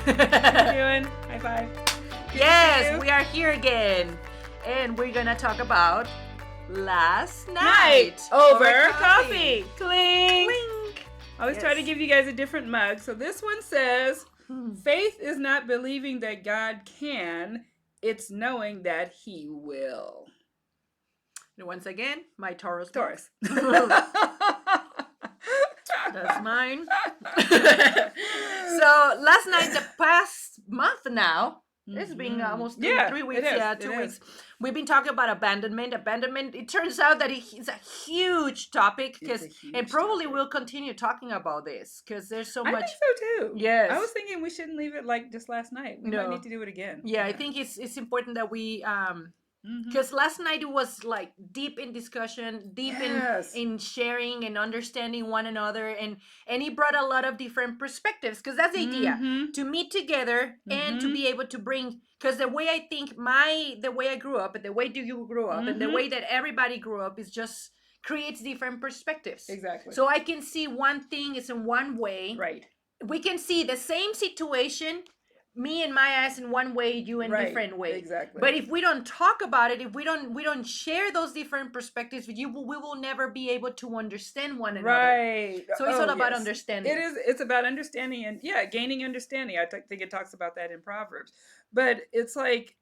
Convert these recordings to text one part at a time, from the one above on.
How you doing? High five. Yes, we are here again. And we're going to talk about last night. Over coffee. Clink. Clink. I always try to give you guys a different mug. So this one says, faith is not believing that God can, it's knowing that he will. Once again, my Taurus. Taurus. That's mine. So last night, the past month now, it's been almost 3 weeks. 2 weeks. We've been talking about abandonment. Abandonment, it turns out that it's a huge topic, and probably we'll continue talking about this because there's so much. I think so too. Yes. I was thinking we shouldn't leave it like just last night. We might need to do it again. Yeah, I think it's important that we because last night it was like deep in discussion, deep in sharing and understanding one another, and it brought a lot of different perspectives, because that's the idea, to meet together and to be able to bring, because the way I think the way I grew up and the way you grew up and the way that everybody grew up is just creates different perspectives. Exactly. So I can see one thing is in one way. Right. We can see the same situation, me and my eyes in one way, you in different way. Exactly. But if we don't talk about it, if we don't share those different perspectives with you, we will never be able to understand one another. Right. So it's all about understanding. It is. It's about understanding and gaining understanding. I think it talks about that in Proverbs. But it's like,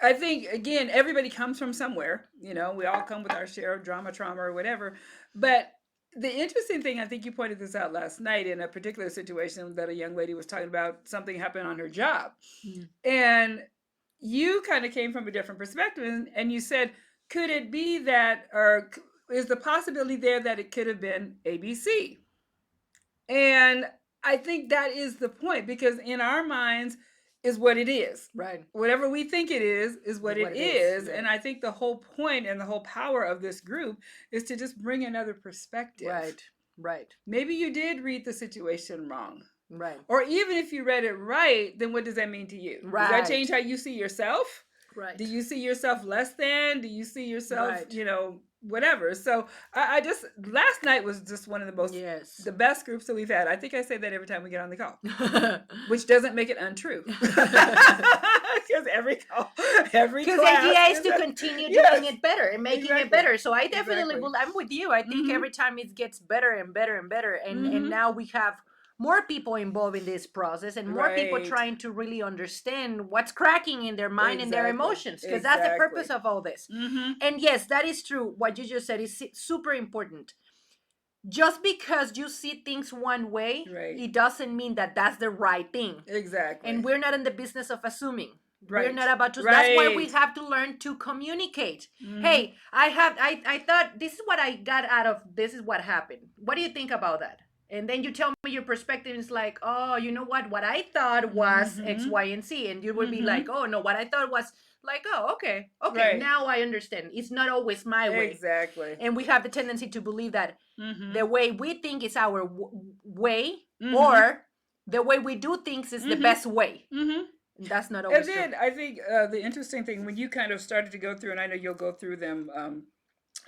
I think, again, everybody comes from somewhere. We all come with our share of drama, trauma, or whatever. But the interesting thing, I think you pointed this out last night in a particular situation that a young lady was talking about, something happened on her job. And you kind of came from a different perspective, and you said, could it be that, or is the possibility there that it could have been ABC? And I think that is the point, because in our minds is what it is. Right. Whatever we think it is what it is. And I think the whole point and the whole power of this group is to just bring another perspective. Right. Maybe you did read the situation wrong. Right. Or even if you read it right, then what does that mean to you? Right. Does that change how you see yourself? Right. Do you see yourself less than? Do you see yourself, whatever? So I just, last night was just one of the best groups that we've had. I think I say that every time we get on the call, which doesn't make it untrue. Because every call, because the idea is to continue doing it better and making it better. So I definitely will. I'm with you. I think every time it gets better and better and better, and now we have more people involved in this process, and more people trying to really understand what's cracking in their mind and their emotions, because that's the purpose of all this. And yes, that is true. What you just said is super important. Just because you see things one way, it doesn't mean that that's the right thing. Exactly. And we're not in the business of assuming. We're not about to. That's why we have to learn to communicate. Hey, I thought this is what I got out of this is what happened. What do you think about that? And then you tell me your perspective is like, oh, you know what I thought was X, Y, and Z. And you would be like, oh, no, what I thought was like, oh, okay, now I understand. It's not always my way. Exactly. And we have the tendency to believe that the way we think is our way, or the way we do things is the best way. That's not always true. And then I think the interesting thing, when you kind of started to go through, and I know you'll go through them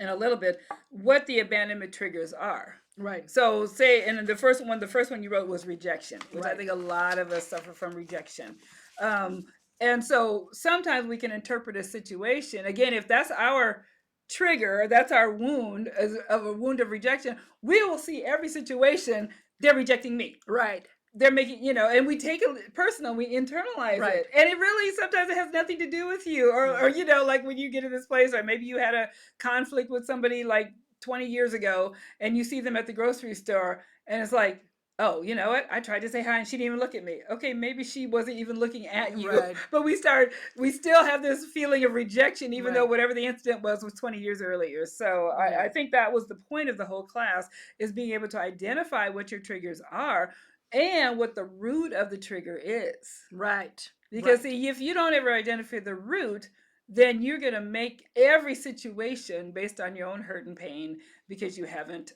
in a little bit, what the abandonment triggers are. Right. So say, and the first one you wrote was rejection, which I think a lot of us suffer from rejection. And so sometimes we can interpret a situation, again, if that's our trigger, that's our wound, as of a wound of rejection, we will see every situation, they're rejecting me. Right. They're making, and we take it personal, we internalize it. And it really, sometimes it has nothing to do with you. Or like when you get in this place, or maybe you had a conflict with somebody like 20 years ago, and you see them at the grocery store, and it's like, oh, you know what? I tried to say hi and she didn't even look at me. Okay, maybe she wasn't even looking at you. Right. But we still have this feeling of rejection, even though whatever the incident was 20 years earlier. So I think that was the point of the whole class, is being able to identify what your triggers are and what the root of the trigger is. Right. Because see, if you don't ever identify the root, then you're going to make every situation based on your own hurt and pain, because you haven't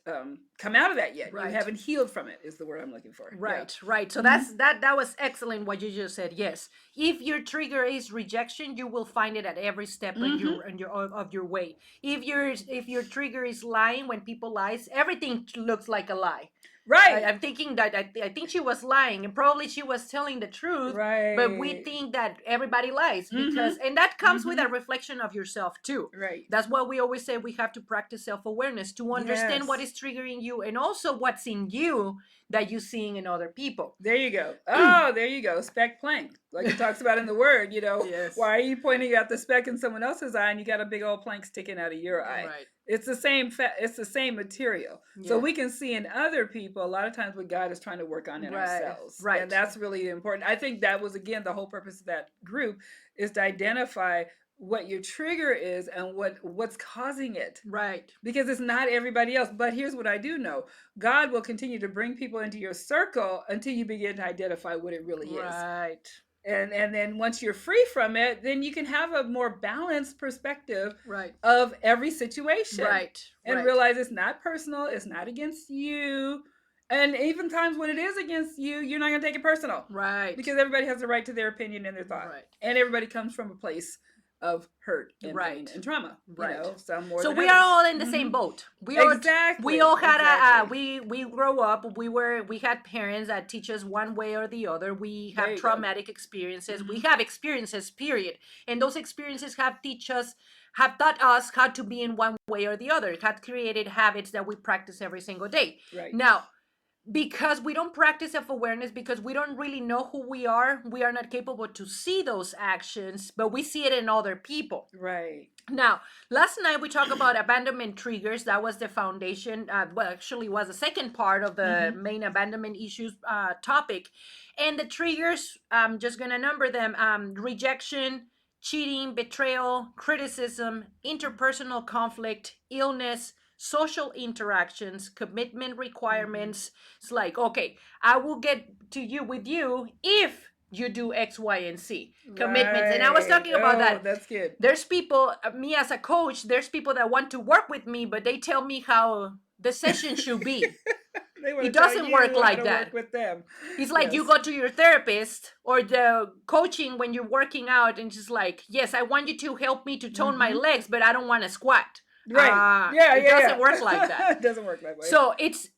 come out of that yet. You haven't healed from it, is the word I'm looking for. Right. So that was excellent what you just said. Yes. If your trigger is rejection, you will find it at every step of your way. If your trigger is lying, when people lies, everything looks like a lie. Right. I'm thinking that I think she was lying, and probably she was telling the truth. But we Right. think that everybody lies Mm-hmm. because, and that comes with Mm-hmm. a reflection of yourself too. Right. That's why we always say we have to practice self-awareness to understand what Yes. is triggering you, and also what's in you that you're seeing in other people. There you go. Oh, there you go. Speck plank. Like it talks about in the word, Yes. why are you pointing at the speck in someone else's eye and you got a big old plank sticking out of your eye? Right. It's the same it's the same material. So Yeah. we can see in other people a lot of times what God is trying to work on in Right. ourselves. Right. And that's really important. I think that was again the whole purpose of that group is to identify what your trigger is and what's causing it, Right. because it's not everybody else. But here's what I do know: God will continue to bring people into your circle until you begin to identify what it really is. Right. And then once you're free from it, then you can have a more balanced perspective Right. of every situation. Right. And Right. realize it's not personal, it's not against you. And even times when it is against you, you're not going to take it personal. Right. Because everybody has the right to their opinion and their thought. Right. And everybody comes from a place of hurt and Right. pain and trauma. Right. Some more so than we others. are all in the same boat. Exactly. We all had exactly. we grow up. We had parents that teach us one way or the other. We There have you traumatic experiences. Mhm. We have experiences, period. And those experiences have taught us how to be in one way or the other. It had created habits that we practice every single day. Right. Now, because we don't practice self-awareness, because we don't really know who we are not capable to see those actions, but we see it in other people. Right. Now, last night we talked about abandonment triggers. That was the foundation. Well, actually, was the second part of the main abandonment issues topic. And the triggers, I'm just gonna number them: rejection, cheating, betrayal, criticism, interpersonal conflict, illness, social interactions, commitment requirements. It's like, okay, I will get to you with you if you do X, Y, and Z. Commitments. And I was talking about that. That's good. There's people, me as a coach, there's people that want to work with me, but they tell me how the session should be. It doesn't work like that. Work with them. It's like you go to your therapist or the coaching when you're working out, and just like, yes, I want you to help me to tone my legs, but I don't want to squat. Right. It doesn't work like that. It doesn't work that way. So it's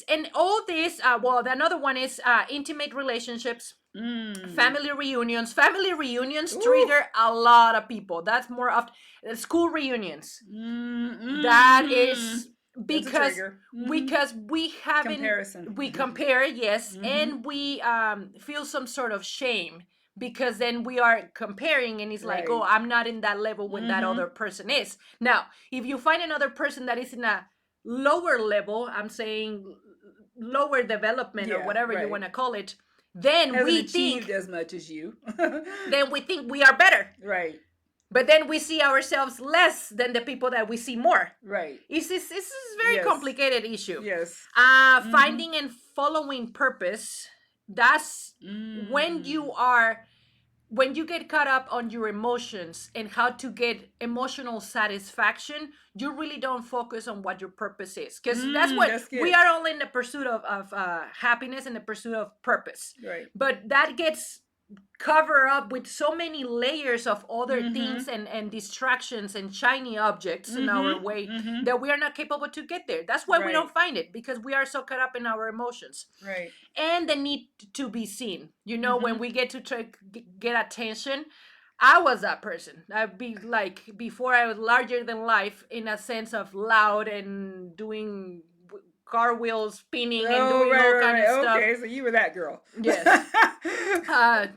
and all this. Well, another one is intimate relationships. Family reunions. Family reunions trigger a lot of people. That's more often. School reunions. That is because we haven't comparison. We compare, yes, and we feel some sort of shame because then we are comparing, and it's like, oh, I'm not in that level when that other person is. Now, if you find another person that is in a lower level, I'm saying lower development or whatever you want to call it, then hasn't we achieved think as much as you. then we think we are better. Right. But then we see ourselves less than the people that we see more. Right. This is a very complicated issue. Yes. Finding and following purpose. That's when you get caught up on your emotions and how to get emotional satisfaction, you really don't focus on what your purpose is. Because that's what we are all in the pursuit of happiness and the pursuit of purpose. Right. But that gets covered up with so many layers of other things and distractions and shiny objects in our way that we are not capable to get there. That's why we don't find it, because we are so caught up in our emotions. Right. And the need to be seen. When we get to get attention, I was that person. I'd be like, before I was larger than life in a sense of loud and doing car wheels spinning and doing all kind of stuff. Okay, so you were that girl. Yes.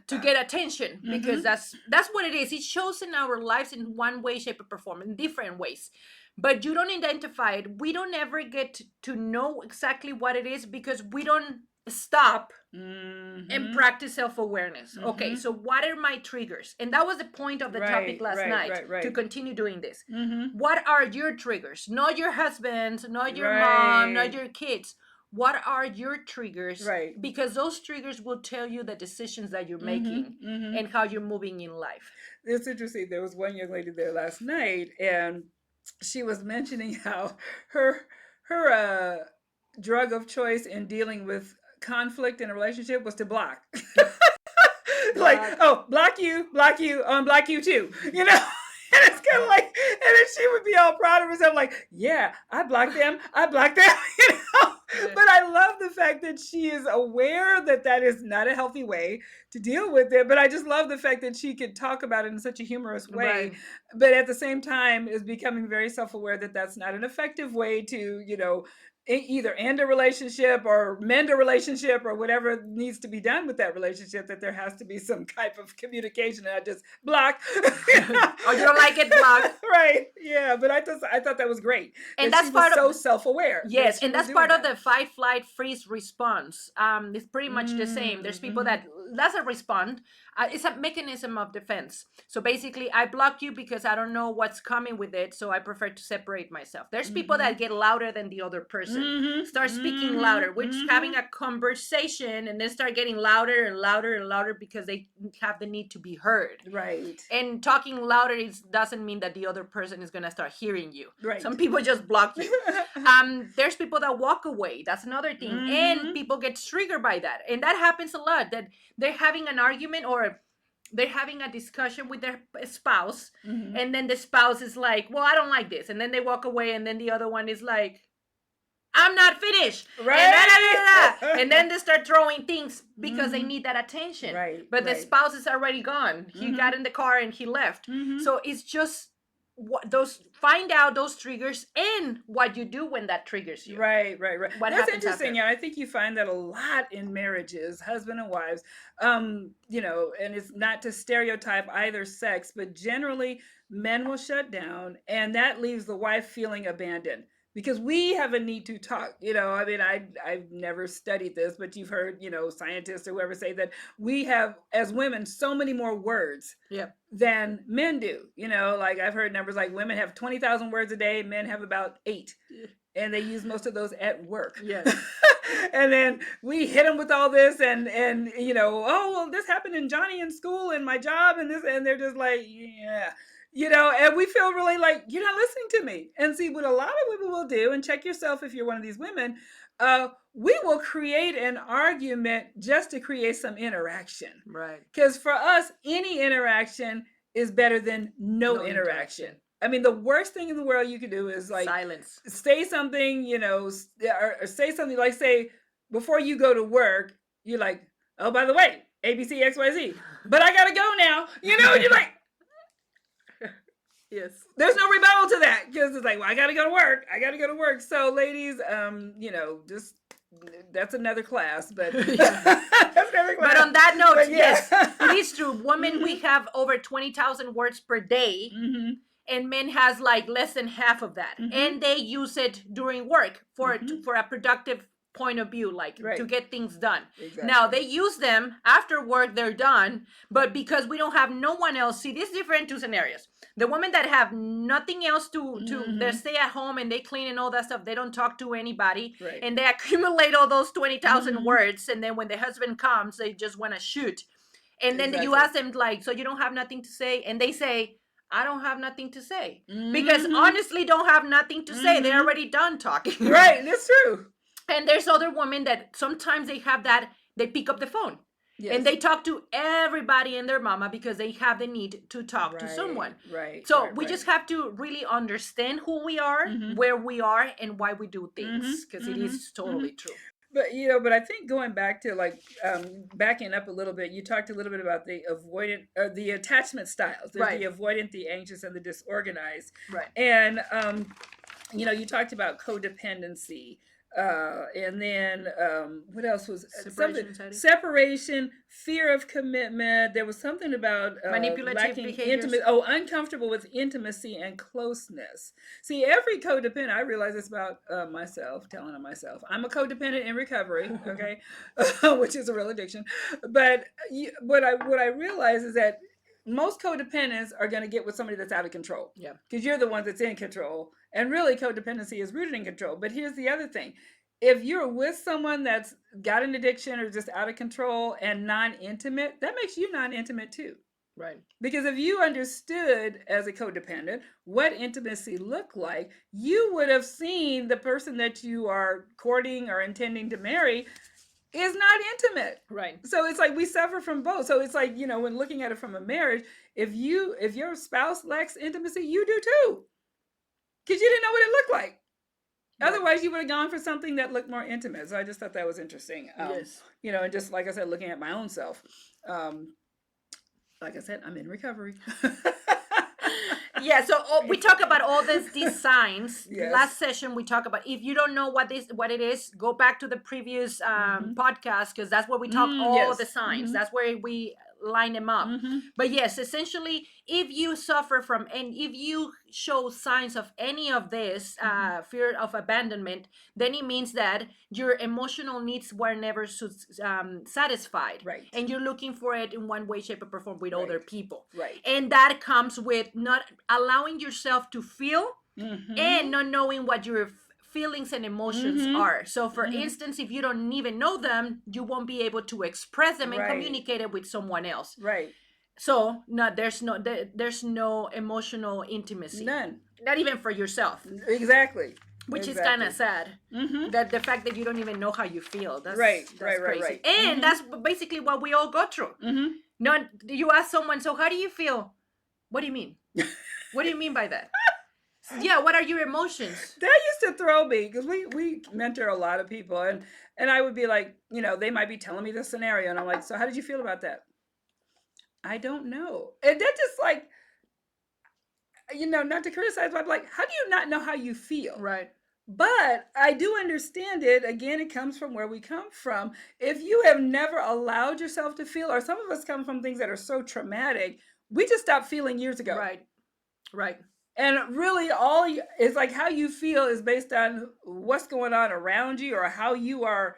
To get attention, because that's what it is. It shows in our lives in one way, shape, or form, in different ways. But you don't identify it. We don't ever get to know exactly what it is because we don't stop and practice self-awareness. Okay, so what are my triggers? And that was the point of the topic last night, to continue doing this. What are your triggers? Not your husband, not your mom, not your kids. What are your triggers? Right. Because those triggers will tell you the decisions that you're making and how you're moving in life. It's interesting. There was one young lady there last night, and she was mentioning how her drug of choice in dealing with conflict in a relationship was to block. Like, oh, block you, unblock you too. it's kind of like, and then she would be all proud of herself, like, yeah, I blocked them, I blocked them, you know. Yeah. But I love the fact that she is aware that that is not a healthy way to deal with it. But I just love the fact that she could talk about it in such a humorous way, Right. but at the same time is becoming very self-aware that that's not an effective way to, either end a relationship or mend a relationship or whatever needs to be done with that relationship, that there has to be some type of communication and I just block. Or you don't like it, block. Right. Yeah. But I thought that was great. And that that's she was part so of self-aware. yes, She and was that's doing part of that. the fight, flight, freeze response. It's pretty much the same. There's people that doesn't respond. It's a mechanism of defense. So basically, I block you because I don't know what's coming with it, so I prefer to separate myself. There's people that get louder than the other person, start speaking louder, which having a conversation, and then start getting louder and louder and louder because they have the need to be heard. Right. And talking louder doesn't mean that the other person is gonna start hearing you. Right. Some people just block you. There's people that walk away. That's another thing. And people get triggered by that. And that happens a lot, that they're having an argument or they're having a discussion with their spouse, and then the spouse is like, well, I don't like this, and then they walk away, and then the other one is like, I'm not finished. Right. And then they start throwing things because they need that attention. Right. But the spouse is already gone. He got in the car and he left. So it's just find out those triggers and what you do when that triggers you. Right. That's interesting. After. Yeah, I think you find that a lot in marriages, husband and wives. And it's not to stereotype either sex, but generally men will shut down, and that leaves the wife feeling abandoned. Because we have a need to talk, I mean, I've never studied this, but you've heard, scientists or whoever say that we have, as women, so many more words than men do. Like I've heard numbers like women have 20,000 words a day, men have about 8. And they use most of those at work. Yes. And then we hit them with all this and oh, well, this happened in Johnny in school and my job and this, and they're just like, yeah. And we feel really like you're not listening to me. And see, what a lot of women will do, and check yourself if you're one of these women, we will create an argument just to create some interaction. Right. Because for us, any interaction is better than no interaction. I mean, the worst thing in the world you could do is like silence. Say something, or say something like, say, before you go to work, you're like, oh, by the way, ABC, XYZ, but I gotta go now. You're like, yes. There's no rebuttal to that because it's like, well, I gotta go to work. So, ladies, just that's another class, but that's another class. But on that note, yes, it is true. Women, we have over 20,000 words per day. And men has like less than half of that, and they use it during work for a productive point of view, like to get things done. Exactly. Now they use them after work, they're done, but because we don't have no one else. See, this is different two scenarios. The women that have nothing else to they stay at home and they clean and all that stuff, they don't talk to anybody, and they accumulate all those 20,000 words, and then when the husband comes, they just want to shoot. And then you ask them like, so you don't have nothing to say? And they say, I don't have nothing to say. Because honestly don't have nothing to say. They're already done talking. Right, that's true. And there's other women that sometimes they have that, they pick up the phone. Yes. And they talk to everybody and their mama because they have the need to talk to someone. Right. So we just have to really understand who we are, where we are, and why we do things. Because it is totally true. But I think going back to like backing up a little bit, you talked a little bit about the avoidant or the attachment styles. There's the avoidant, the anxious, and the disorganized. Right. And you talked about codependency. And then what else was separation, fear of commitment. There was something about manipulative behaviors. Uncomfortable with intimacy and closeness. See, every codependent, I realize this about myself, telling on myself. I'm a codependent in recovery, okay, which is a real addiction. But what I realize is that most codependents are going to get with somebody that's out of control. Yeah. Because you're the one that's in control. And really, codependency is rooted in control. But here's the other thing. If you're with someone that's got an addiction or just out of control and non-intimate, that makes you non-intimate too. Right. Because if you understood as a codependent what intimacy looked like, you would have seen the person that you are courting or intending to marry is not intimate. Right. So it's like we suffer from both. So it's like, when looking at it from a marriage, if your spouse lacks intimacy, you do too. Because you didn't know what it looked like. Right. Otherwise, you would have gone for something that looked more intimate. So I just thought that was interesting. Yes. And just like I said, looking at my own self. Like I said, I'm in recovery. Yeah, so we talk about all these signs. Yes. Last session we talk about, if you don't know what it is, go back to the previous podcast, because that's where we talk all the signs. That's where we line them up. But yes, essentially, if you suffer from, and if you show signs of any of this fear of abandonment, then it means that your emotional needs were never satisfied. Right. And you're looking for it in one way, shape, or form with other people. Right. And that comes with not allowing yourself to feel and not knowing what your feelings and emotions are. So for instance, if you don't even know them, you won't be able to express them and communicate it with someone else. Right. So there's no emotional intimacy. None. Not even for yourself. Exactly. Which is kind of sad. That the fact that you don't even know how you feel. That's crazy. Right. And that's basically what we all go through. No, you ask someone, so how do you feel? What do you mean? What do you mean by that? Yeah, what are your emotions? That used to throw me, because we mentor a lot of people, and I would be like, they might be telling me the scenario, and I'm like, so how did you feel about that? I don't know. And that just like, not to criticize, but I'm like, how do you not know how you feel? Right. But I do understand it. Again, it comes from where we come from. If you have never allowed yourself to feel, or some of us come from things that are so traumatic, we just stopped feeling years ago. Right. And really, it's like how you feel is based on what's going on around you, or how you are.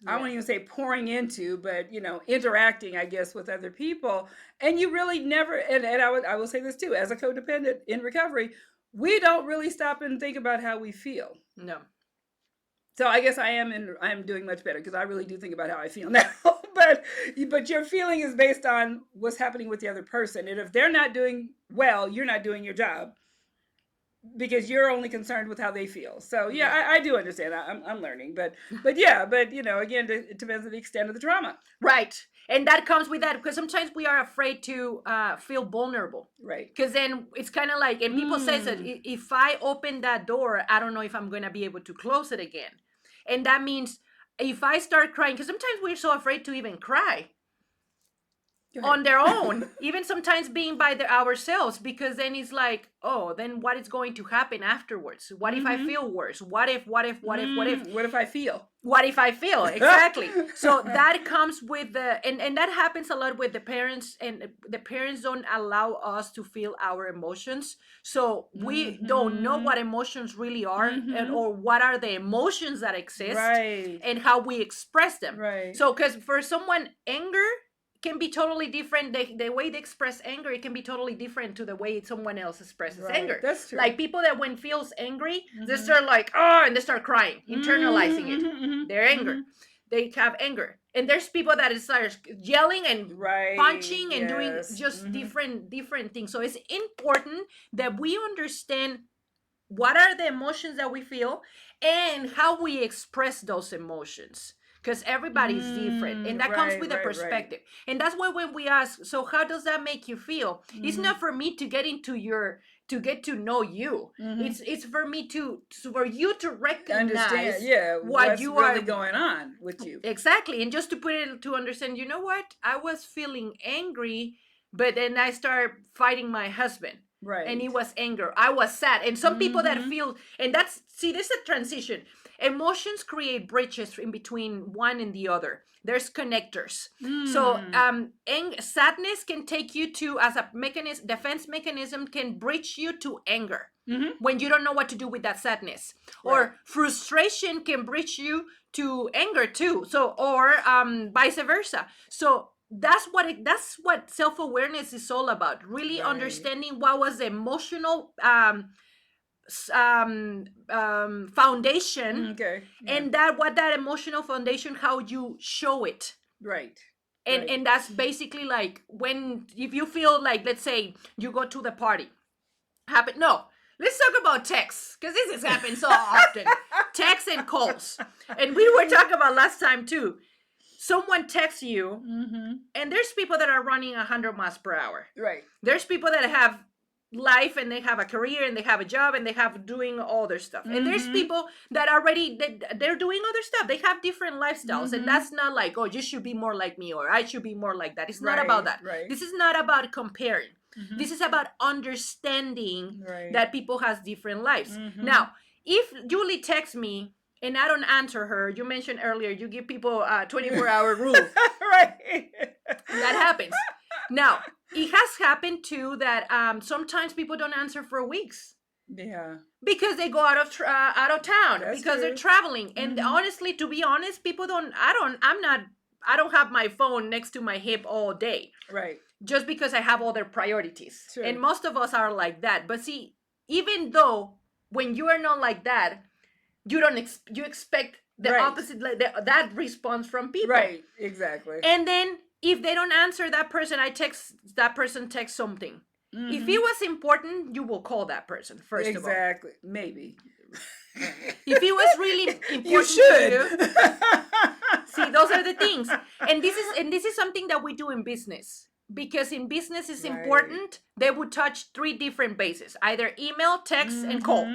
I won't even say pouring into, but interacting, I guess, with other people. And you really never. And I will say this too, as a codependent in recovery, we don't really stop and think about how we feel. No. So I guess I'm doing much better, because I really do think about how I feel now. but your feeling is based on what's happening with the other person. And if they're not doing well, you're not doing your job, because you're only concerned with how they feel. So yeah, I do understand. I'm learning, but again, it depends on the extent of the trauma. Right. And that comes with that, because sometimes we are afraid to feel vulnerable. Right. Because then it's kind of like, and people say that if I open that door, I don't know if I'm going to be able to close it again. And that means if I start crying, because sometimes we're so afraid to even cry on their own, even sometimes being by ourselves, because then it's like, oh, then what is going to happen afterwards? What if I feel worse? What if What if I feel? What if I feel? Exactly. So that comes with and that happens a lot with the parents, and the parents don't allow us to feel our emotions. So we don't know what emotions really are, or what are the emotions that exist, and how we express them. Right. So, because for someone, anger can be totally different. The way they express anger, it can be totally different to the way someone else expresses anger. That's true. Like people that when feels angry, they start like, oh, and they start crying, internalizing it. Their anger. They have anger. And there's people that start yelling and punching and doing just different things. So it's important that we understand what are the emotions that we feel and how we express those emotions. Because everybody's different, and that comes with a perspective. And that's why when we ask, so how does that make you feel? It's not for me to get to get to know you. It's for me for you to recognize what you are really going on with you. Exactly. And just to put it to understand, you know what? I was feeling angry, but then I started fighting my husband. Right. And it was anger. I was sad. And some people that feel, and this is a transition. Emotions create bridges in between one and the other. There's connectors. So sadness can take you to, as a defense mechanism, can bridge you to anger when you don't know what to do with that sadness. Or frustration can bridge you to anger too. So, or vice versa. So that's what self-awareness is all about. Really understanding what was the emotional foundation, and what that emotional foundation, how you show it, and that's basically like if you feel like, let's say you go to the party, let's talk about texts, because this has happened so often. texts and calls. And we were talking about last time too. Someone texts you, and there's people that are running 100 miles per hour. Right. There's people that have life and they have a career and they have a job and they have doing all their stuff. And there's people that already they're doing other stuff. They have different lifestyles, and that's not like, oh, you should be more like me or I should be more like that. It's not about that. Right. This is not about comparing. This is about understanding that people has different lives. Now, if Julie texts me and I don't answer her, you mentioned earlier, you give people a 24-hour rule. Right. That happens. Now, it has happened too that sometimes people don't answer for weeks. Yeah. Because they go out of town. That's because true. They're traveling. And honestly, to be honest, people I don't have my phone next to my hip all day. Right. Just because I have other priorities. True. And most of us are like that. But see, even though when you are not like that, you don't you expect the opposite, that response from people. Right, exactly. And then if they don't answer that person, that person texts something. If it was important, you will call that person first of all. Exactly. Maybe. If it was really important you should. to you, see, those are the things. And this is something that we do in business. Because in business it's important, they would touch 3 different bases, either email, text, and call,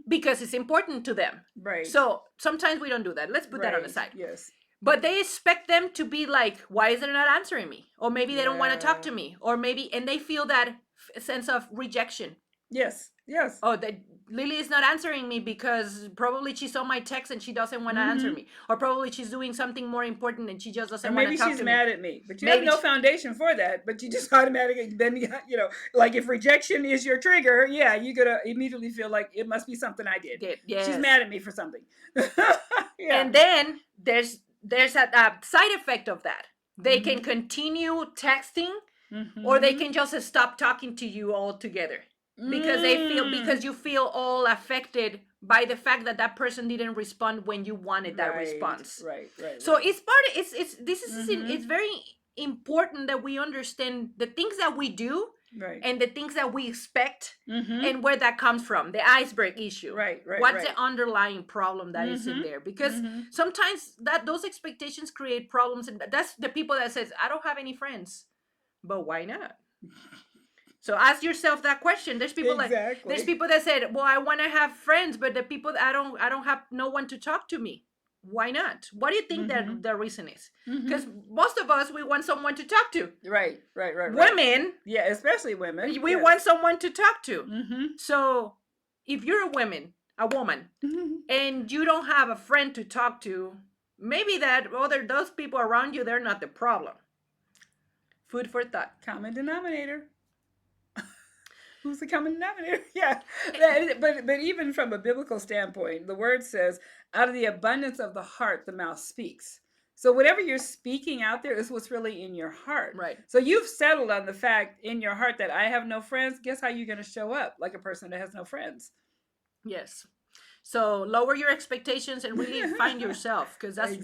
because it's important to them. Right. So sometimes we don't do that. Let's put that on the side. Yes. But they expect them to be like, why is they not answering me? Or maybe they don't want to talk to me. Or maybe, and they feel that sense of rejection. Yes. Yes. Oh, that Lily is not answering me because probably she saw my text and she doesn't want to answer me. Or probably she's doing something more important and she just doesn't want to talk to me. Maybe she's mad at me. But you have no foundation for that. But you just automatically, then, like if rejection is your trigger, yeah, you're going to immediately feel like it must be something I did. Yes. She's mad at me for something. Yeah. And then there's a side effect of that. They can continue texting or they can just stop talking to you altogether. Because you feel all affected by the fact that person didn't respond when you wanted that response. Right. So it's very important that we understand the things that we do and the things that we expect and where that comes from, the iceberg issue. Right. What's the underlying problem that is in there? Because sometimes those expectations create problems, and that's the people that says, I don't have any friends. But why not? So ask yourself that question. There's people there's people that said, well, I want to have friends, but the people I don't have no one to talk to me. Why not? What do you think that the reason is? Because most of us, we want someone to talk to. Right. Women. Yeah, especially women. We want someone to talk to. So if you're a woman, and you don't have a friend to talk to, maybe those people around you, they're not the problem. Food for thought. Common denominator. Who's the common denominator? Yeah. But even from a biblical standpoint, the word says, out of the abundance of the heart, the mouth speaks. So whatever you're speaking out there is what's really in your heart. Right. So you've settled on the fact in your heart that I have no friends. Guess how you're going to show up like a person that has no friends? Yes. So lower your expectations and really find yourself, because that's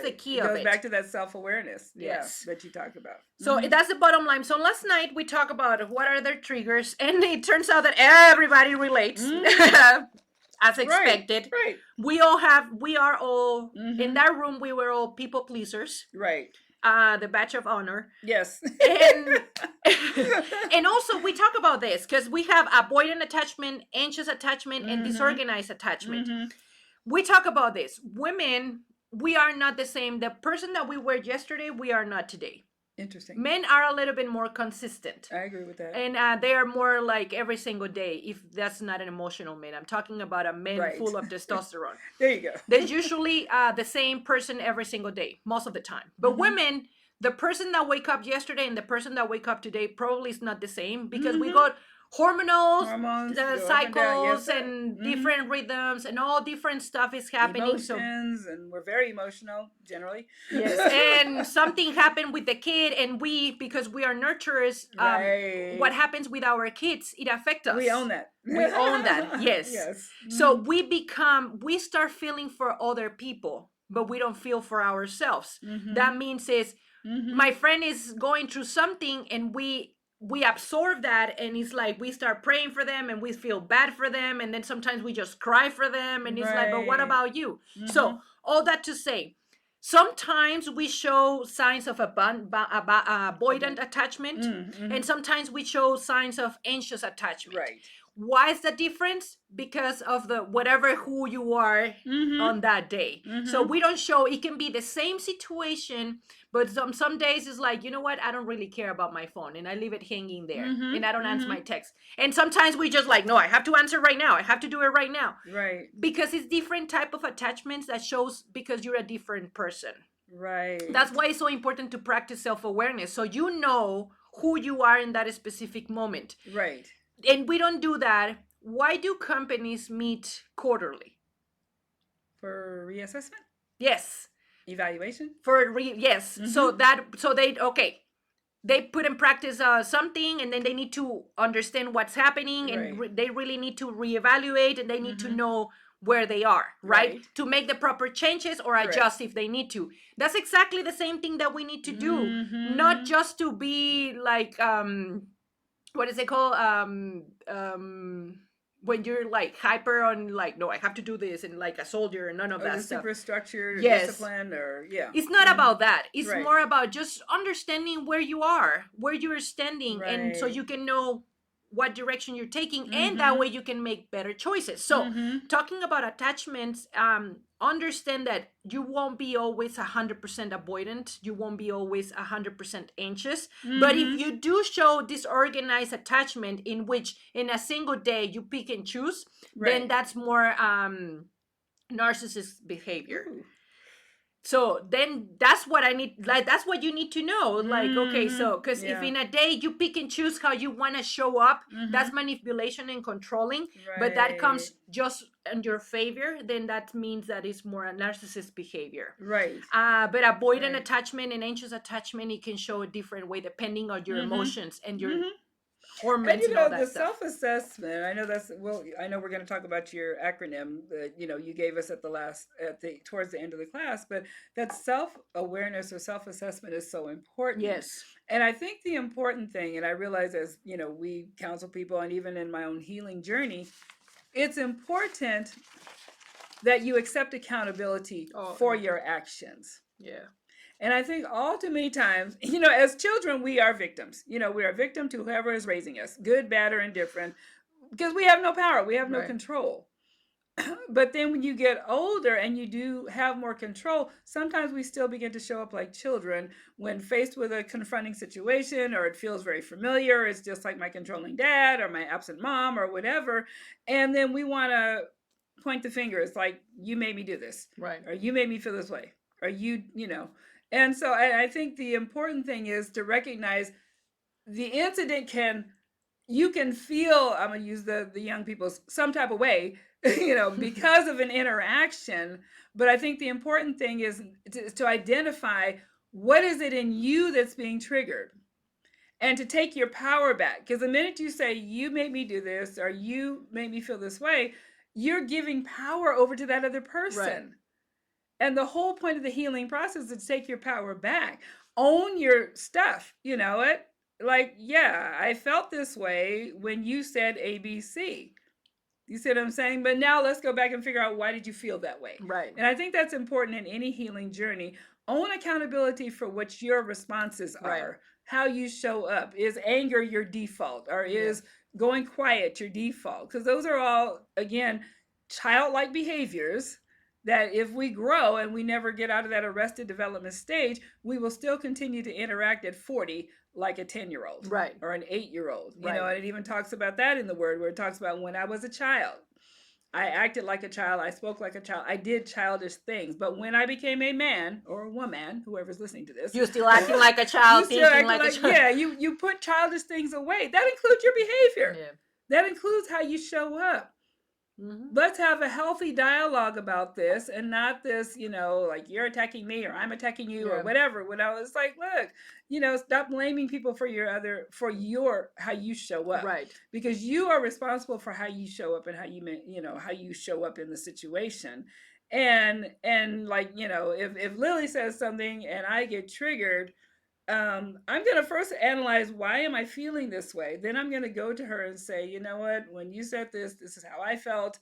the key of it. Goes back to that self-awareness, yes, that you talk about. So that's the bottom line. So last night we talked about what are their triggers, and it turns out that everybody relates as expected. Right. We are all in that room. We were all people pleasers. Right. The badge of honor. Yes. And also we talk about this because we have avoidant attachment, anxious attachment, and disorganized attachment. We talk about this. Women, we are not the same. The person that we were yesterday, we are not today. Interesting. Men are a little bit more consistent. I agree with that. And they are more like every single day, if that's not an emotional man. I'm talking about a man full of testosterone. There you go. There's usually the same person every single day, most of the time. But women, the person that wake up yesterday and the person that wake up today probably is not the same, because we got hormones cycles and different rhythms and all different stuff is happening. Emotions, and we're very emotional generally. Yes, and something happened with the kid, and because we are nurturers, what happens with our kids, it affects us. We own that. Yes. So we start feeling for other people, but we don't feel for ourselves. That means my friend is going through something, and we we absorb that, and it's like we start praying for them and we feel bad for them, and then sometimes we just cry for them, and it's like, but what Right. about you? Mm-hmm. So all that to say, sometimes we show signs of avoidant attachment, Mm-hmm. and sometimes we show signs of anxious attachment. Right. Why is the difference? Because of the whatever who you are Mm-hmm. on that day. So Mm-hmm. we don't show, it can be the same situation, but some days it's like, you know what, I don't really care about my phone, and I leave it hanging there, Mm-hmm. and I don't answer Mm-hmm. my text. And sometimes we just like, no, I have to answer right now, I have to do it right now, Right. because it's different type of attachments that shows because you're a different person. Right. That's why it's so important to practice self-awareness, so you know who you are in that specific moment. Right. And we don't do that. Why do companies meet quarterly? For reassessment, Yes. evaluation. Yes, Mm-hmm. so that, so they, okay, they put in practice something, and then they need to understand what's happening, and Right. they really need to reevaluate, and they need to Mm-hmm. know where they are, right, Right. to make the proper changes or Correct. adjust if they need to. That's exactly the same thing that we need to do, not Mm-hmm. just to be like what is it called, when you're like hyper on, like, no, I have to do this, and like a soldier and none of Or that the stuff. super structured or Yes, disciplined or yeah. it's not Mm-hmm. about that, it's Right. more about just understanding where you are, where you're standing, and so Right. you can know what direction you're taking, and that Mm-hmm. way you can make better choices. So Mm-hmm. talking about attachments, understand that you won't be always 100% avoidant, you won't be always 100% anxious, but if Mm-hmm. you do show disorganized attachment in which in a single day you pick and choose, then Right. that's more narcissist behavior. Ooh. So then that's what I need, like that's what you need to know, like, okay, Mm-hmm. so because if Yeah. in a day you pick and choose how you want to show up, Mm-hmm. that's manipulation and controlling. But that Right. comes just in your favor, then that means that it's more a narcissist behavior. Right. But avoidant Right. attachment and anxious attachment, it can show a different way depending on your Mm-hmm. emotions and your Mm-hmm. And hormones you and all know, that the stuff. self-assessment, I know that's well, I know we're going to talk about your acronym that you gave us at the last at the towards the end of the class, but that self-awareness or self-assessment is so important. Yes. And I think the important thing, and I realize as we counsel people, and even in my own healing journey, it's important that you accept accountability Oh, for yeah. your actions. Yeah. And I think all too many times, as children, we are victims. We are a victim to whoever is raising us, good, bad, or indifferent, because we have no power, we have no Right. control. But then when you get older and you do have more control, sometimes we still begin to show up like children when faced with a confronting situation, or it feels very familiar. It's just like my controlling dad or my absent mom or whatever. And then we want to point the finger. It's like, you made me do this, Right. or you made me feel this way, or you. And so I think the important thing is to recognize the incident you can feel, I'm gonna use the young people's some type of way, because of an interaction. But I think the important thing is to identify what is it in you that's being triggered, and to take your power back. Because the minute you say, you made me do this, or you made me feel this way, you're giving power over to that other Right. person. And the whole point of the healing process is to take your power back. Own your stuff. You know it? Like, yeah, I felt this way when you said ABC. You see what I'm saying? But now let's go back and figure out, why did you feel that way? Right. And I think that's important in any healing journey. Own accountability for what your responses Right. are, how you show up. Is anger your default, or Yeah. is going quiet your default? Because those are all, again, childlike behaviors that if we grow and we never get out of that arrested development stage, we will still continue to interact at 40 like a 10-year-old, Right. or an 8-year-old. Right. And it even talks about that in the word, where it talks about, when I was a child, I acted like a child, I spoke like a child, I did childish things. But when I became a man or a woman, whoever's listening to this, You're still acting like a you child, still thinking acting like a like, child. yeah, you put childish things away. That includes your behavior. Yeah. That includes how you show up. Mm-hmm. Let's have a healthy dialogue about this, and not this, like, you're attacking me or I'm attacking you or Yeah. whatever. When I was like, look, stop blaming people for your how you show up. Right. Because you are responsible for how you show up, and how you show up in the situation. And like, if Lily says something and I get triggered, I'm going to first analyze why am I feeling this way. Then I'm going to go to her and say, you know what, when you said this is how I felt.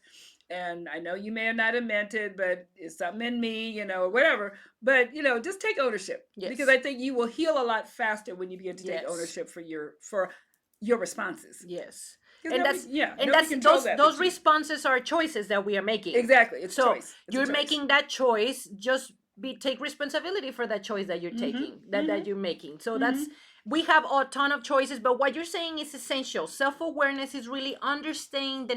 And I know you may have not have meant it, but it's something in me, or whatever. But just take ownership, because Yes. I think you will heal a lot faster when you begin to take Yes. ownership for your responses. Yes. Because And nobody, that's yeah, and nobody that's controls that those but you. responses are choices that we are making. Exactly, it's a So choice. It's a you're choice. making that choice. Just take responsibility for that choice that you're Mm-hmm. taking, that you're making. So Mm-hmm. that's we have a ton of choices, but what you're saying is essential. Self-awareness is really understanding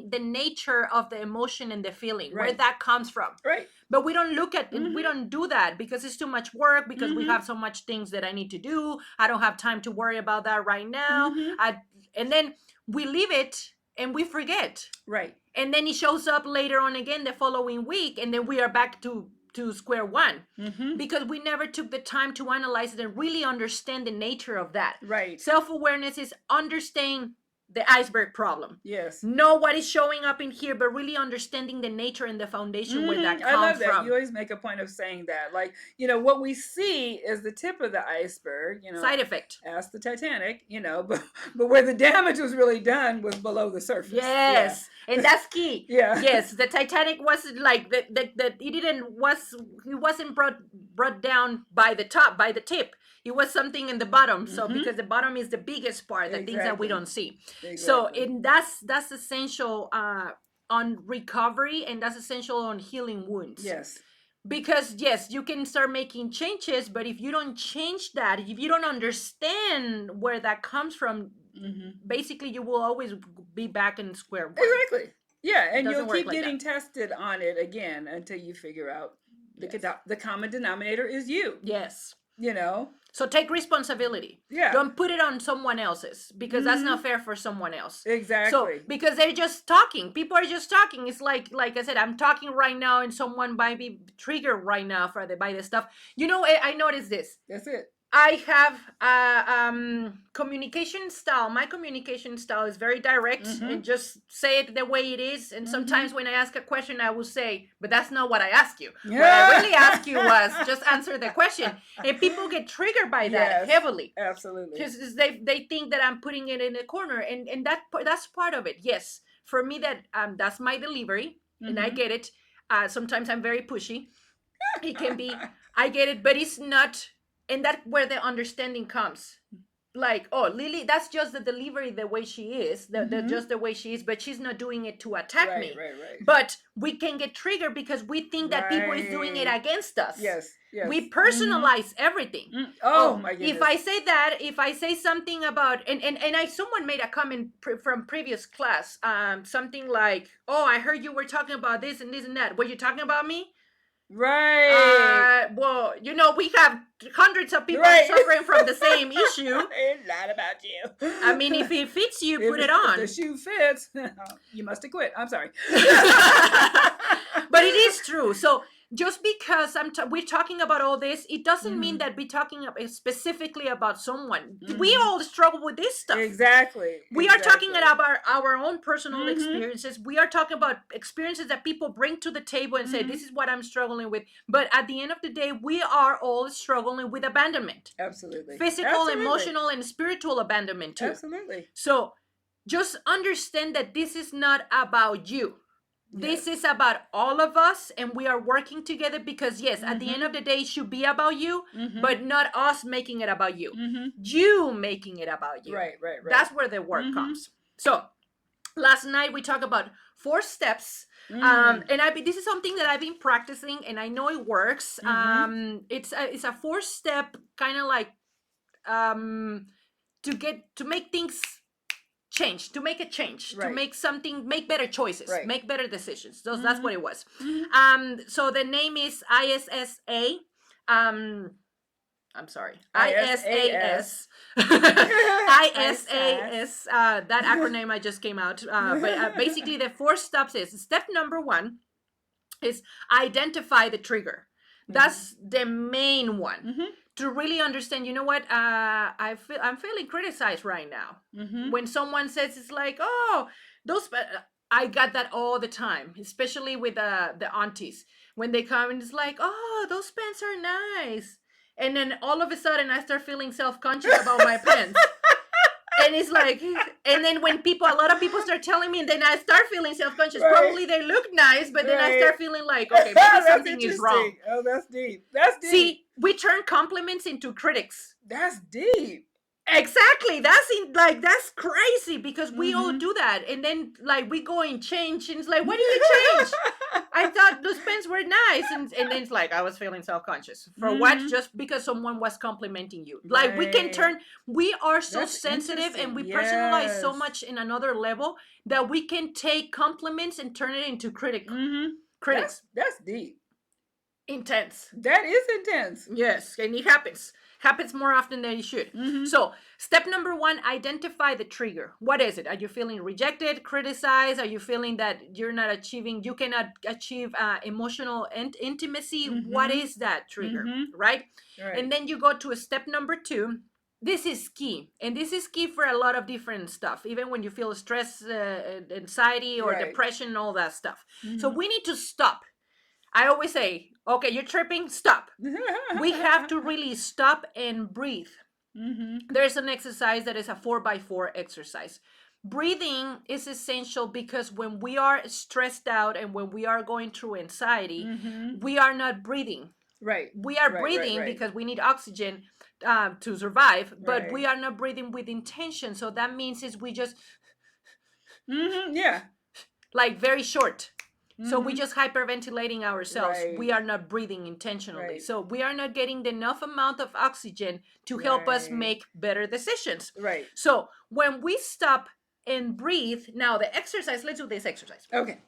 the nature of the emotion and the feeling, where Right. that comes from. Right. But we don't look at Mm-hmm. we don't do that because it's too much work, because we Mm-hmm. have so much things that I need to do. I don't have time to worry about that right now. Mm-hmm. And then we leave it and we forget. Right. And then it shows up later on again the following week, and then we are back to square one, Mm-hmm. because we never took the time to analyze it and really understand the nature of that. Right. Self-awareness is understanding the iceberg problem. Yes. Know what is showing up in here, but really understanding the nature and the foundation where that I comes love that. from. You always make a point of saying that. Like, what we see is the tip of the iceberg, Side effect. ask the Titanic, but where the damage was really done was below the surface. Yes. Yeah. And that's key. Yeah. Yes, the Titanic wasn't like that it wasn't brought down by the top, by the tip. It was something in the bottom. So because the bottom is the biggest part, the things that we don't see. Exactly. So that's essential on recovery, and that's essential on healing wounds. Yes. Because yes, you can start making changes, but if you don't change that, if you don't understand where that comes from, basically you will always be back in square one. Exactly. Yeah, and you'll keep like getting tested on it again until you figure out the common denominator is you. Yes. So take responsibility. Yeah. Don't put it on someone else's, because that's not fair for someone else. Exactly. So because they're just talking. People are just talking. It's like I said, I'm talking right now and someone might be triggered right now by the stuff. I noticed this. That's it. I have communication style. My communication style is very direct and just say it the way it is. And sometimes when I ask a question, I will say, but that's not what I asked you. What I really asked you was just answer the question. And people get triggered by that heavily. Absolutely. Because they think that I'm putting it in a corner. And that's part of it. Yes. For me, that's my delivery. And I get it. Sometimes I'm very pushy. It can be. I get it. But it's not. And that's where the understanding comes. Like, oh, Lily, that's just the delivery, the way she is, just the way she is, but she's not doing it to attack me. Right. But we can get triggered because we think that people is doing it against us. Yes. We personalize everything. Oh my goodness. If I say that, if I say something about, someone made a comment from previous class, something like, oh, I heard you were talking about this and this and that. Were you talking about me? Right. Well, we have hundreds of people suffering from the same issue. It's not about you. I mean, if it fits you, put it on. If the shoe fits, you must have quit. I'm sorry. But it is true. So just because we're talking about all this, it doesn't mean that we're talking specifically about someone. We all struggle with this stuff. Exactly. We are talking about our own personal experiences. We are talking about experiences that people bring to the table and say, this is what I'm struggling with. But at the end of the day, we are all struggling with abandonment. Absolutely. Physical, emotional, and spiritual abandonment too. Absolutely. So just understand that this is not about you. This is about all of us, and we are working together because, yes, at the end of the day, it should be about you, but not us making it about you. You making it about you. Right. That's where the work comes. So last night we talked about 4 steps. And this is something that I've been practicing, and I know it works. It's a 4-step kind of like to make things change, to make a change, to make better choices, make better decisions. So that's what it was. So the name is ISSA. I'm sorry. ISAS. ISAS. That acronym I just came out. But basically the 4 steps is, step number 1 is identify the trigger. That's the main one. To really understand, you know what, I'm feeling criticized right now. When someone says, it's like, oh, I got that all the time, especially with the aunties. When they come and it's like, oh, those pants are nice. And then all of a sudden I start feeling self-conscious about my pants. And it's like, and then when a lot of people start telling me, and then I start feeling self-conscious. Right. Probably they look nice, but then I start feeling like, okay, maybe That's something is wrong. Oh, that's deep. That's deep. See, we turn compliments into critics. That's deep. Exactly. That's crazy, because we all do that. And then like we go and change, and it's like, what did you change? I thought those pens were nice, and then it's like I was feeling self-conscious. For what? Just because someone was complimenting you. Like we can turn, we are so That's sensitive, and we interesting. personalize so much in another level that we can take compliments and turn it into critics. That's deep. Intense. That is intense. Yes, and it happens more often than it should. So step number 1, identify the trigger. What is it? Are you feeling rejected, criticized? Are you feeling that you cannot achieve emotional intimacy? What is that trigger? Right? And then you go to step number 2. This is key, and this is key for a lot of different stuff, even when you feel stress, anxiety, or depression, and all that stuff. So we need to stop. I always say, okay, you're tripping, stop. We have to really stop and breathe. There's an exercise that is a 4x4 exercise. Breathing is essential because when we are stressed out and when we are going through anxiety, we are not breathing. Right. We are breathing because we need oxygen to survive, but we are not breathing with intention. So that means is we just, like very short. So we just hyperventilating ourselves. We are not breathing intentionally. So we are not getting enough amount of oxygen to help us make better decisions. So when we stop and breathe, now the exercise, let's do this exercise. Okay.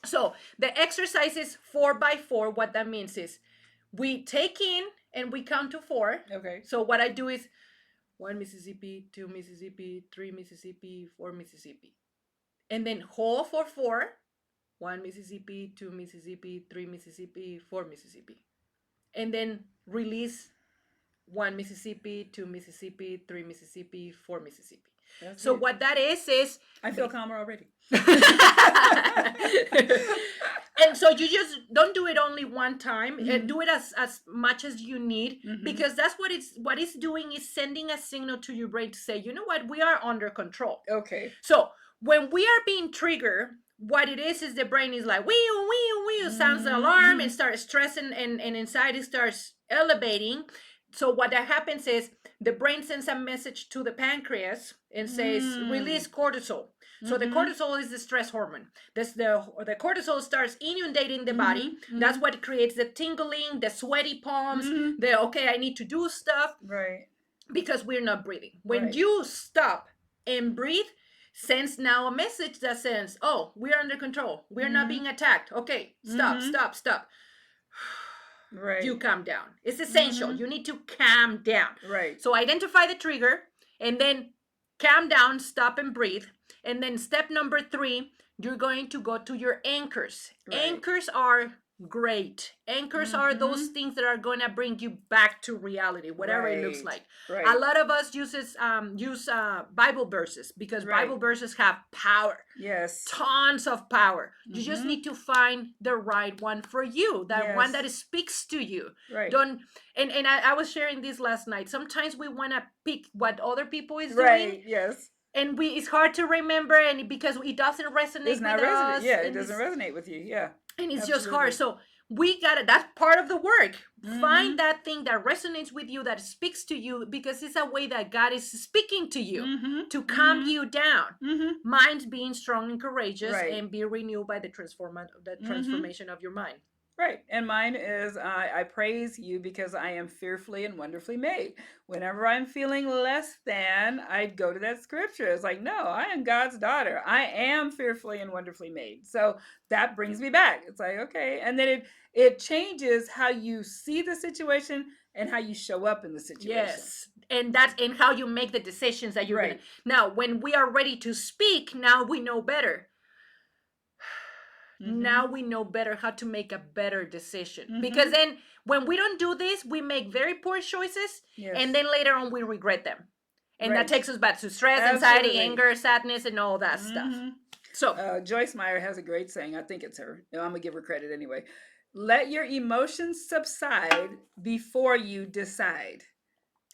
So the exercise is 4x4. What that means is we take in and we count to 4. Okay. So what I do is 1 Mississippi, 2 Mississippi, 3 Mississippi, 4 Mississippi. And then hold for 4. 1 Mississippi, 2 Mississippi, 3 Mississippi, 4 Mississippi. And then release 1 Mississippi, 2 Mississippi, 3 Mississippi, 4 Mississippi. So what that is I feel calmer already. And so you just don't do it only one time. Do it as much as you need, because that's what it's doing is sending a signal to your brain to say, you know what, we are under control. Okay. So when we are being triggered, what it is the brain is like, wee, sounds the alarm and starts stressing, and anxiety starts elevating. So what that happens is the brain sends a message to the pancreas and says, release cortisol. So the cortisol is the stress hormone. The cortisol starts inundating the body. That's what creates the tingling, the sweaty palms, I need to do stuff. Right. Because we're not breathing. When you stop and breathe, sends now a message that says, oh, we're under control. We're not being attacked. Okay, stop. Right. You calm down. It's essential. You need to calm down. Right. So identify the trigger and then calm down, stop and breathe. And then step number 3, you're going to go to your anchors. Anchors are great. Anchors are those things that are going to bring you back to reality, whatever it looks like. A lot of us use Bible verses because Bible verses have power. Yes. Tons of power. You just need to find the right one for you, that one that speaks to you. Don't and I was sharing this last night. Sometimes we want to pick what other people is doing. Yes. And it's hard to remember, and because it doesn't resonate with us. Yeah, it doesn't resonate with you. Yeah. And it's just hard. So we got it. That's part of the work. Find that thing that resonates with you, that speaks to you, because it's a way that God is speaking to you to calm you down. Mind being strong and courageous, and be renewed by the transformation of your mind. Right. And mine is, I praise you because I am fearfully and wonderfully made. Whenever I'm feeling less than, I go to that scripture. It's like, no, I am God's daughter. I am fearfully and wonderfully made. So that brings me back. It's like, okay. And then it changes how you see the situation and how you show up in the situation. Yes. And how you make the decisions that you're going to. Now, when we are ready to speak, now we know better. Now we know better how to make a better decision. Because then when we don't do this, we make very poor choices. And then later on we regret them. And that takes us back to stress, anxiety, anger, sadness, and all that stuff. So Joyce Meyer has a great saying. I think it's her. No, I'm going to give her credit anyway. Let your emotions subside before you decide.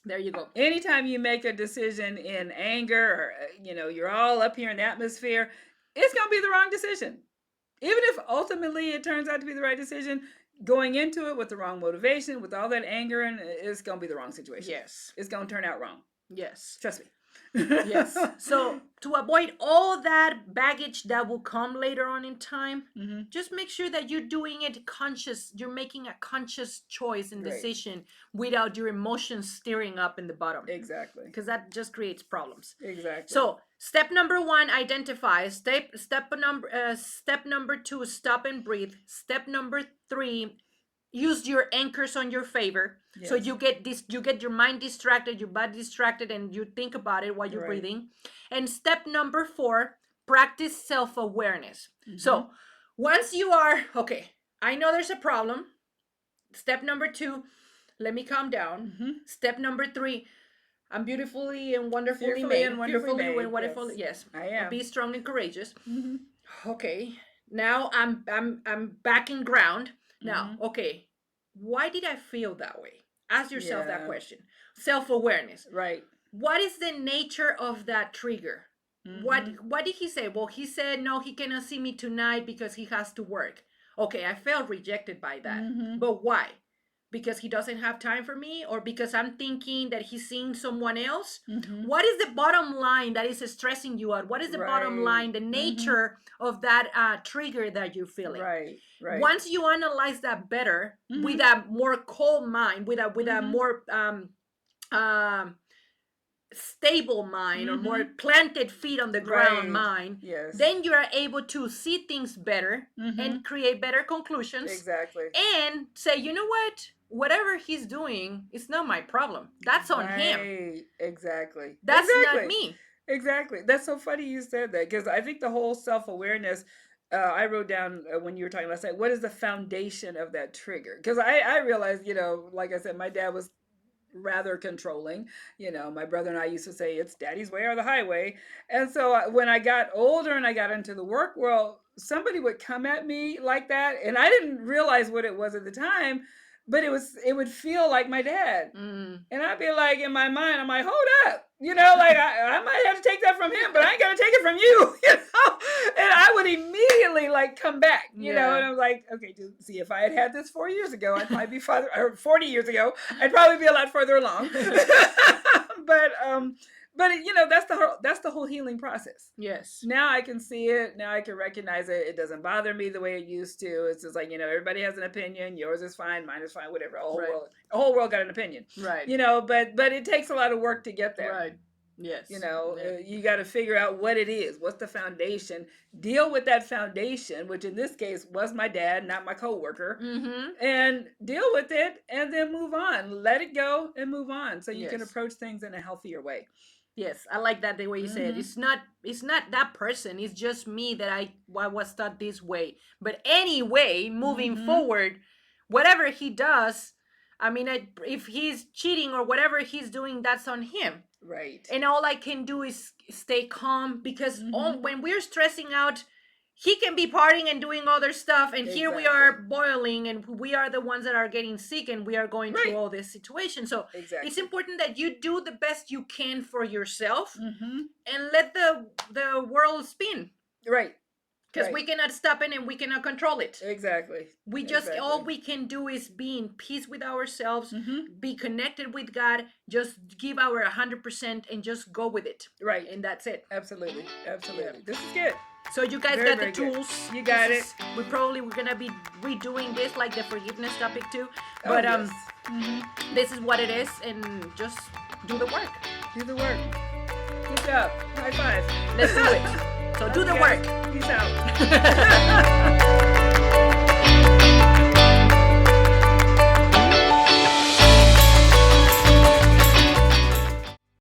There you go. Anytime you make a decision in anger, or you're all up here in the atmosphere, it's going to be the wrong decision. Even if ultimately it turns out to be the right decision, going into it with the wrong motivation, with all that anger, and it's going to be the wrong situation. Yes. It's going to turn out wrong. Yes. Trust me. Yes. So to avoid all that baggage that will come later on in time, just make sure that you're doing it conscious. You're making a conscious choice and decision without your emotions stirring up in the bottom. Exactly. Because that just creates problems. Exactly. So step number 1, identify. Step number 2, stop and breathe. Step number 3, use your anchors on your favor. Yes. So you get your mind distracted, your body distracted, and you think about it while you're breathing. And step number 4, practice self-awareness. So once you are, okay, I know there's a problem. Step number 2, let me calm down. Step number 3, I'm beautifully and wonderfully made. And wonderfully made. And wonderfully, yes. I am. Be strong and courageous. Okay, now I'm back in ground. Now, okay, why did I feel that way? Ask yourself that question. Self-awareness. Right. What is the nature of that trigger? What did he say? Well, he said, no, he cannot see me tonight because he has to work. Okay, I felt rejected by that. But why? Because he doesn't have time for me, or because I'm thinking that he's seeing someone else? What is the bottom line that is stressing you out? What is the bottom line, the nature of that trigger that you're feeling? Right. Once you analyze that better, with a more calm mind, with a more stable mind, or more planted feet on the ground mind, then you are able to see things better and create better conclusions. Exactly. And say, you know what? Whatever he's doing, it's not my problem. That's on him. Exactly. That's not me. Exactly. That's so funny you said that, because I think the whole self-awareness, I wrote down when you were talking last night, what is the foundation of that trigger? Because I realized, like I said, my dad was rather controlling. My brother and I used to say, it's daddy's way or the highway. And so when I got older and I got into the work world, somebody would come at me like that, and I didn't realize what it was at the time, but it would feel like my dad. And I'd be like, in my mind, I'm like, hold up, like I might have to take that from him, but I ain't gonna take it from you. And I would immediately like come back, and I'm like, okay, see, if I had this 4 years ago, I'd probably be farther, or 40 years ago, I'd probably be a lot further along. But that's the whole healing process. Yes. Now I can see it. Now I can recognize it. It doesn't bother me the way it used to. It's just like, everybody has an opinion. Yours is fine. Mine is fine. Whatever. The whole world got an opinion. Right. But it takes a lot of work to get there. Right. Yes. You got to figure out what it is. What's the foundation? Deal with that foundation, which in this case was my dad, not my coworker, and deal with it, and then move on. Let it go and move on, so you can approach things in a healthier way. Yes, I like that, the way you say it. It's not that person. It's just me that I was taught this way. But anyway, moving forward, whatever he does, I mean, if he's cheating or whatever he's doing, that's on him. Right. And all I can do is stay calm, because when we're stressing out, he can be partying and doing other stuff, and here we are boiling, and we are the ones that are getting sick, and we are going through all this situation. So it's important that you do the best you can for yourself, and let the world spin. Right. Because we cannot stop it, and we cannot control it. Exactly. All we can do is be in peace with ourselves, be connected with God, just give our 100% and just go with it. Right. And that's it. Absolutely. Absolutely. This is good. So you guys got the tools. You got it. We're gonna be redoing this, like the forgiveness topic too. But this is what it is, and just do the work. Do the work. Good job. High five. Let's do it. So do the work. Peace out.